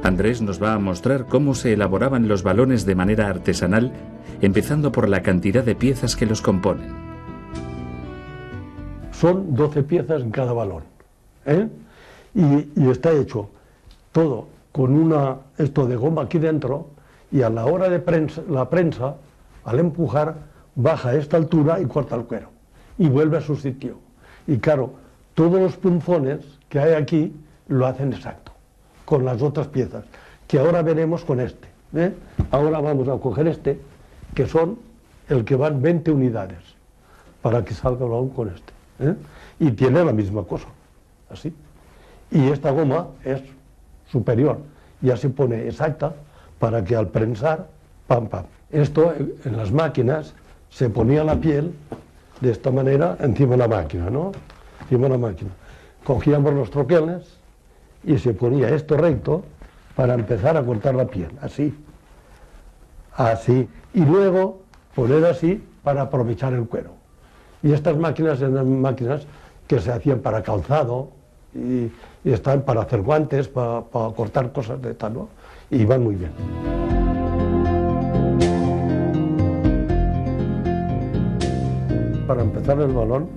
Andrés nos va a mostrar cómo se elaboraban los balones de manera artesanal, empezando por la cantidad de piezas que los componen. Son 12 piezas en cada balón, ¿eh? Y está hecho todo con esto de goma aquí dentro, y a la hora de la prensa, al empujar, baja a esta altura y corta el cuero, y vuelve a su sitio. Y claro, todos los punzones que hay aquí lo hacen exacto, con las otras piezas, que ahora veremos con este, ¿eh? Ahora vamos a coger este, que son el que van 20 unidades, para que salga el balón con este, ¿eh? Y tiene la misma cosa, así. Y esta goma es superior, ya se pone exacta para que al prensar, pam, pam. Esto en las máquinas se ponía la piel de esta manera encima de la máquina, ¿no? Encima de la máquina. Cogíamos los troqueles y se ponía esto recto para empezar a cortar la piel, así. Así. Y luego poner así para aprovechar el cuero. Y estas máquinas eran máquinas que se hacían para calzado y están para hacer guantes, para cortar cosas de tal, ¿no? Y van muy bien. Para empezar el balón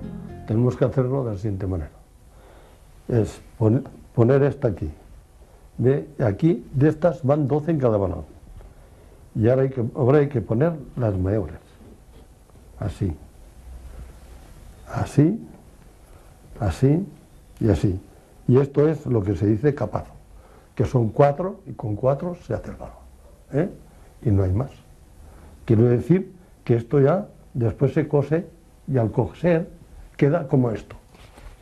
tenemos que hacerlo de la siguiente manera. Es poner esta aquí. ¿Ve? Aquí de estas van 12 en cada balón. Y ahora hay que poner las mayores. Así. Así. Así y así. Y esto es lo que se dice capazo, que son 4 y con 4 se hace el balón, ¿eh? Y no hay más. Quiero decir que esto ya después se cose y al coser queda como esto.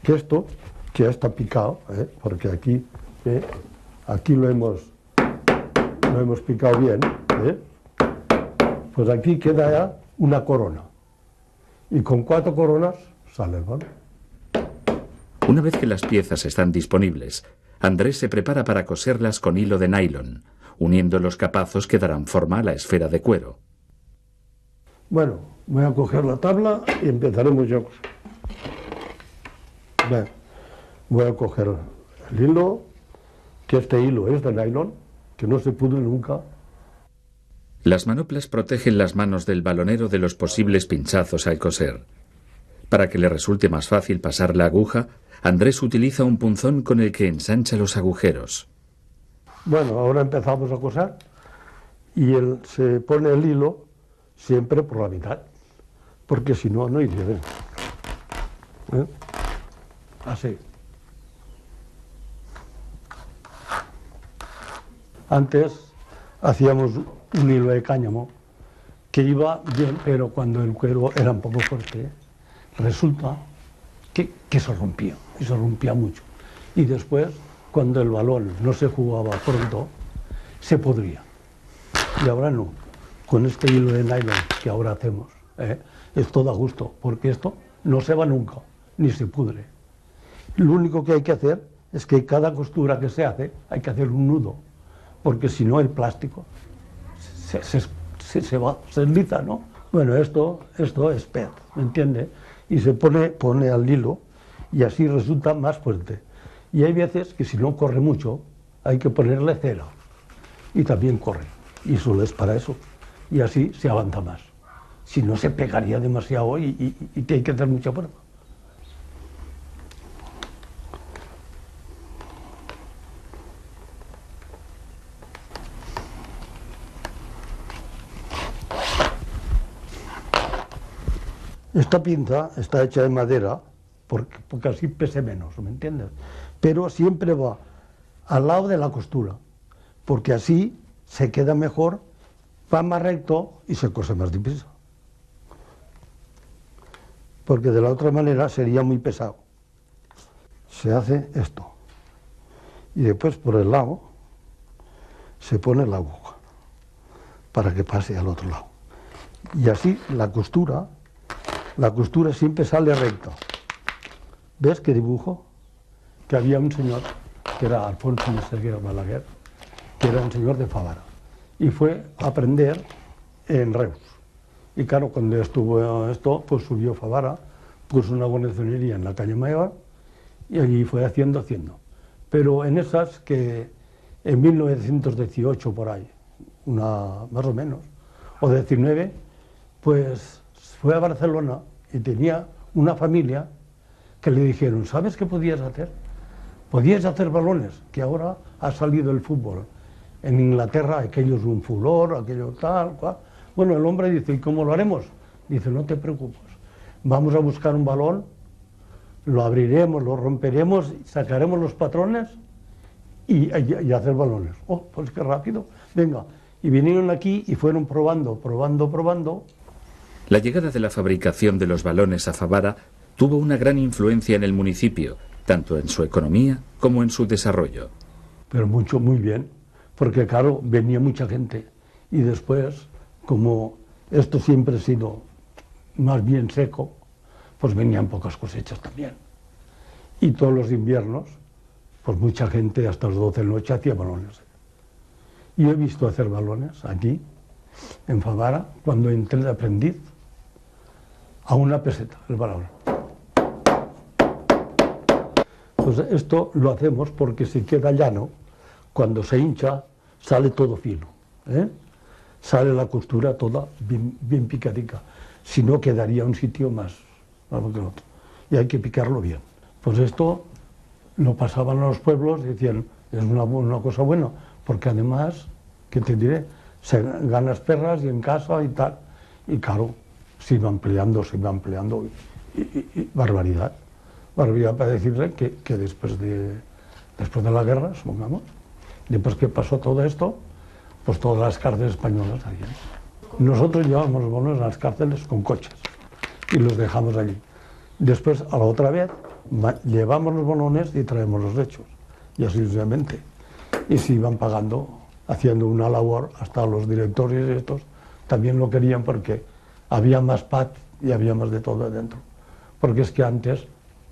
Que esto que ya está picado, ¿eh? Porque aquí, aquí lo hemos picado bien, ¿eh? Pues aquí queda ya una corona. Y con 4 coronas sale el balón. Una vez que las piezas están disponibles, Andrés se prepara para coserlas con hilo de nylon, uniendo los capazos que darán forma a la esfera de cuero. Bueno, voy a coger la tabla y empezaremos ya. Voy a coger el hilo, que este hilo es de nylon, que no se pudre nunca. Las manoplas protegen las manos del balonero de los posibles pinchazos al coser. Para que le resulte más fácil pasar la aguja, Andrés utiliza un punzón con el que ensancha los agujeros. Bueno, ahora empezamos a coser y se pone el hilo siempre por la mitad, porque si no, no iría bien. ¿Eh? Así. Antes hacíamos un hilo de cáñamo que iba bien, pero cuando el cuero era un poco fuerte, resulta que se rompía, y se rompía mucho. Y después, cuando el balón no se jugaba pronto, se podría. Y ahora no. Con este hilo de nylon que ahora hacemos, es todo a gusto, porque esto no se va nunca, ni se pudre. Lo único que hay que hacer es que cada costura que se hace, hay que hacer un nudo, porque si no el plástico se va, se desliza, ¿no? Bueno, esto es PET, ¿me entiende? Y se pone al hilo y así resulta más fuerte. Y hay veces que si no corre mucho, hay que ponerle cera y también corre, y solo es para eso, y así se avanza más. Si no, se pegaría demasiado y hay que hacer mucha fuerza. Esta pinza está hecha de madera porque así pese menos, ¿me entiendes? Pero siempre va al lado de la costura, porque así se queda mejor, va más recto y se cose más deprisa. Porque de la otra manera sería muy pesado. Se hace esto. Y después por el lado se pone la aguja para que pase al otro lado. Y así la costura siempre sale recta. ¿Ves qué dibujo? Que había un señor, que era Alfonso Meseguer Balaguer, que era un señor de Favara, y fue a aprender en Reus. Y claro, cuando estuvo esto, pues subió a Favara, puso una guarnicionería en la calle Mayor, y allí fue haciendo. Pero en esas que en 1918 por ahí, más o menos, o 19, pues fue a Barcelona y tenía una familia que le dijeron, ¿sabes qué podías hacer? Podías hacer balones, que ahora ha salido el fútbol. En Inglaterra aquello es un furor, aquello tal, cual. Bueno, el hombre dice, ¿y cómo lo haremos? Dice, no te preocupes, vamos a buscar un balón, lo abriremos, lo romperemos, sacaremos los patrones y hacer balones. Oh, pues qué rápido, venga. Y vinieron aquí y fueron probando. La llegada de la fabricación de los balones a Favara tuvo una gran influencia en el municipio, tanto en su economía como en su desarrollo. Pero muy bien, porque claro, venía mucha gente y después, como esto siempre ha sido más bien seco, pues venían pocas cosechas también. Y todos los inviernos, pues mucha gente hasta las 12 de la noche hacía balones. Yo he visto hacer balones aquí, en Favara, cuando entré de aprendiz, a 1 peseta el balón. Pues esto lo hacemos porque si queda llano, cuando se hincha, sale todo fino, ¿eh? Sale la costura toda bien picadica. Si no, quedaría un sitio más que el otro. Y hay que picarlo bien. Pues esto lo pasaban a los pueblos y decían, es una cosa buena, porque además, ¿qué te diré? Se ganas perras y en casa y tal. Y claro, se iba ampliando. Y barbaridad. Barbaridad para decirle que después de la guerra, supongamos, después que pasó todo esto, pues todas las cárceles españolas habían. Nosotros llevábamos los balones a las cárceles con coches y los dejamos allí. Después, a la otra vez, llevamos los balones y traemos los hechos, y así sucesivamente. Y se iban pagando, haciendo una labor, hasta los directores estos también lo querían porque había más paz y había más de todo adentro. Porque es que antes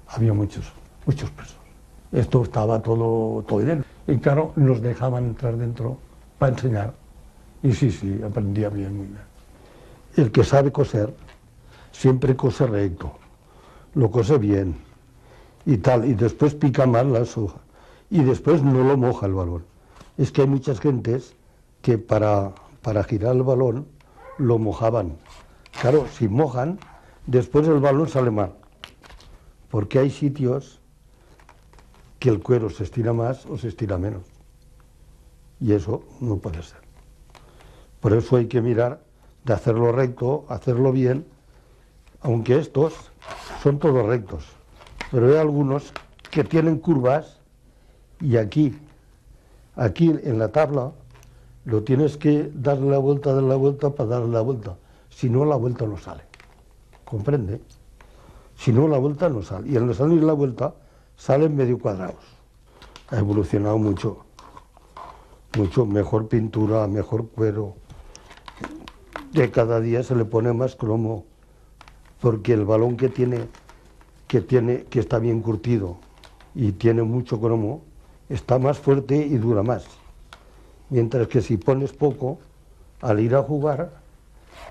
había muchos presos. Esto estaba todo lleno. Y claro, nos dejaban entrar dentro para enseñar. Y sí, aprendía muy bien. El que sabe coser, siempre cose recto, lo cose bien y tal, y después pica mal la soja, y después no lo moja el balón. Es que hay muchas gentes que para girar el balón lo mojaban. Claro, si mojan, después el balón sale mal, porque hay sitios que el cuero se estira más o se estira menos, y eso no puede ser. Por eso hay que mirar de hacerlo recto, hacerlo bien, aunque estos son todos rectos, pero hay algunos que tienen curvas y aquí en la tabla lo tienes que darle la vuelta para darle la vuelta, si no la vuelta no sale, ¿comprende? Si no la vuelta no sale, y al no salir la vuelta salen medio cuadrados. Ha evolucionado mucho, mejor pintura, mejor cuero. De cada día se le pone más cromo, porque el balón que está bien curtido y tiene mucho cromo, está más fuerte y dura más. Mientras que si pones poco, al ir a jugar,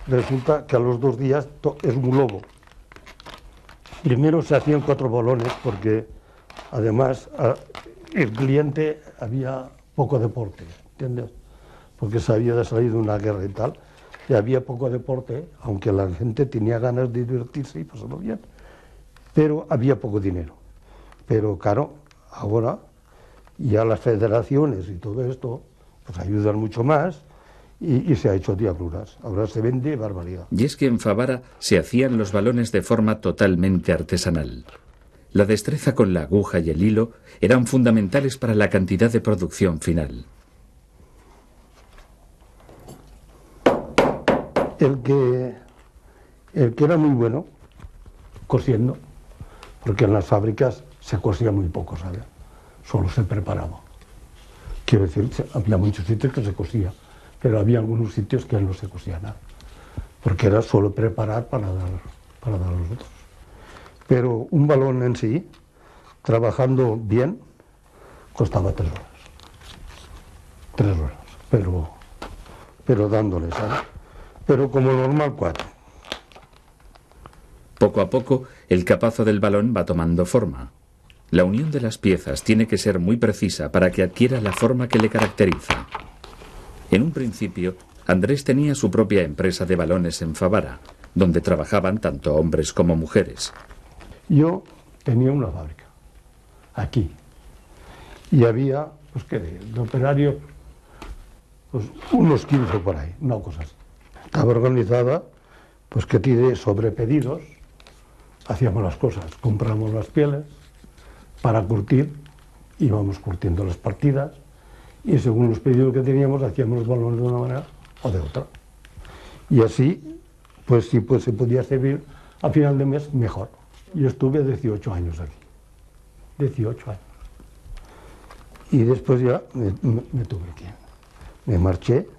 resulta que a los 2 días es un lobo. Primero se hacían 4 balones, porque además el cliente había poco deporte, ¿entiendes? Porque se había salido una guerra y tal. Y había poco deporte, aunque la gente tenía ganas de divertirse y pasarlo bien, pero había poco dinero. Pero claro, ahora ya las federaciones y todo esto pues ayudan mucho más y se ha hecho diabluras. Ahora se vende barbaridad. Y es que en Favara se hacían los balones de forma totalmente artesanal. La destreza con la aguja y el hilo eran fundamentales para la cantidad de producción final. El que era muy bueno cosiendo, porque en las fábricas se cosía muy poco, ¿sabes? Solo se preparaba. Quiero decir, había muchos sitios que se cosía, pero había algunos sitios que no se cosía nada, porque era solo preparar para dar a los otros. Pero un balón en sí, trabajando bien, costaba 3 horas. 3 horas, pero dándole, ¿sabes? Pero como normal 4. Poco a poco, el capazo del balón va tomando forma. La unión de las piezas tiene que ser muy precisa para que adquiera la forma que le caracteriza. En un principio, Andrés tenía su propia empresa de balones en Favara, donde trabajaban tanto hombres como mujeres. Yo tenía una fábrica, aquí, y había, pues qué, de operarios, pues unos 15 por ahí, una cosa así. Estaba organizada, pues que tiene sobre pedidos, hacíamos las cosas, compramos las pieles para curtir, íbamos curtiendo las partidas, y según los pedidos que teníamos, hacíamos los balones de una manera o de otra. Y así, pues sí, pues se podía servir a final de mes mejor. Yo estuve 18 años aquí, 18 años. Y después ya me tuve que ir. Me marché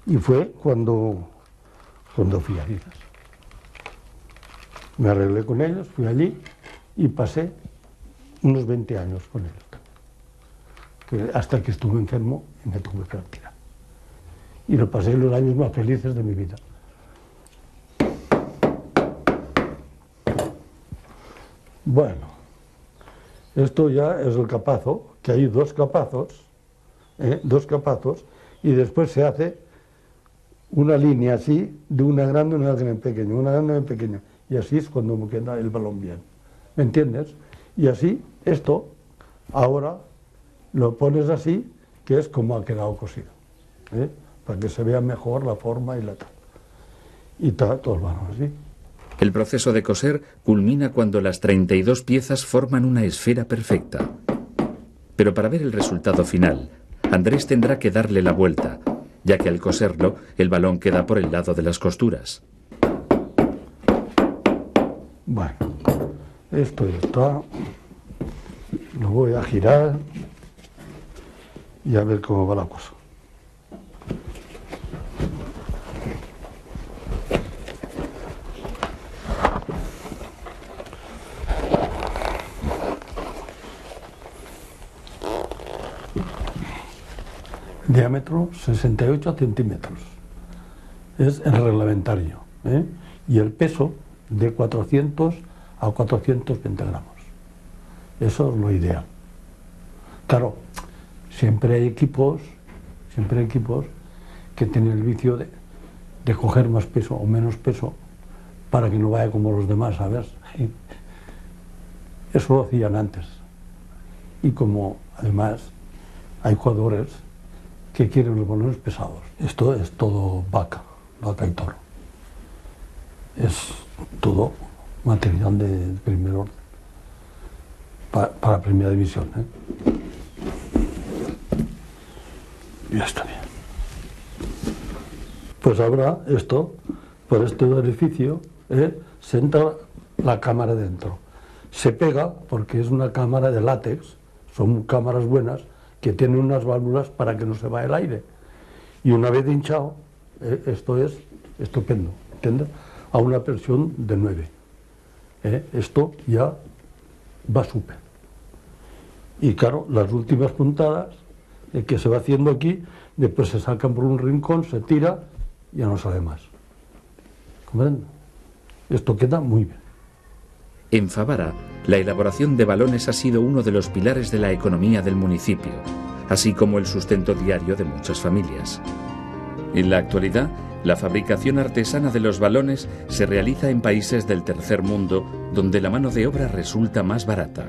y fue cuando fui a Rizas. Me arreglé con ellos, fui allí y pasé unos 20 años con ellos. Hasta que estuve enfermo y me tuve que retirar. Y lo pasé los años más felices de mi vida. Bueno, esto ya es el capazo, que hay dos capazos, y después se hace una línea así, de una grande y una grande pequeña, una grande y una pequeña, y así es cuando me queda el balón bien, ¿me entiendes? Y así, esto, ahora, lo pones así, que es como ha quedado cosido, para que se vea mejor la forma y la tal. Y todos van así. El proceso de coser culmina cuando las 32 piezas forman una esfera perfecta. Pero para ver el resultado final, Andrés tendrá que darle la vuelta, ya que al coserlo, el balón queda por el lado de las costuras. Bueno, esto ya está. Lo voy a girar y a ver cómo va la cosa. Diámetro 68 centímetros, es el reglamentario, y el peso de 400 a 420 gramos, eso es lo ideal. Claro, siempre hay equipos que tienen el vicio de coger más peso o menos peso para que no vaya como los demás, ¿sabes? Eso lo hacían antes, y como además hay jugadores que quieren los balones pesados. Esto es todo vaca y toro. Es todo material de primer orden, para primera división. Ya está bien. Pues ahora esto, por este orificio, se entra la cámara dentro. Se pega porque es una cámara de látex, son cámaras buenas, que tiene unas válvulas para que no se vaya el aire. Y una vez hinchado, esto es estupendo, ¿entiendes? A una presión de 9. Esto ya va súper. Y claro, las últimas puntadas que se va haciendo aquí, después se sacan por un rincón, se tira y ya no sale más. ¿Comprenden? Esto queda muy bien. En Favara, la elaboración de balones ha sido uno de los pilares de la economía del municipio, así como el sustento diario de muchas familias. En la actualidad, la fabricación artesana de los balones se realiza en países del tercer mundo, donde la mano de obra resulta más barata.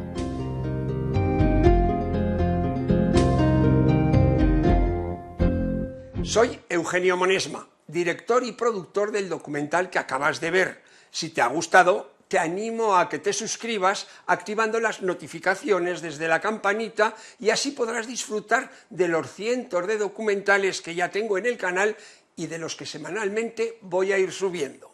Soy Eugenio Monesma, director y productor del documental que acabas de ver. Si te ha gustado, te animo a que te suscribas activando las notificaciones desde la campanita y así podrás disfrutar de los cientos de documentales que ya tengo en el canal y de los que semanalmente voy a ir subiendo.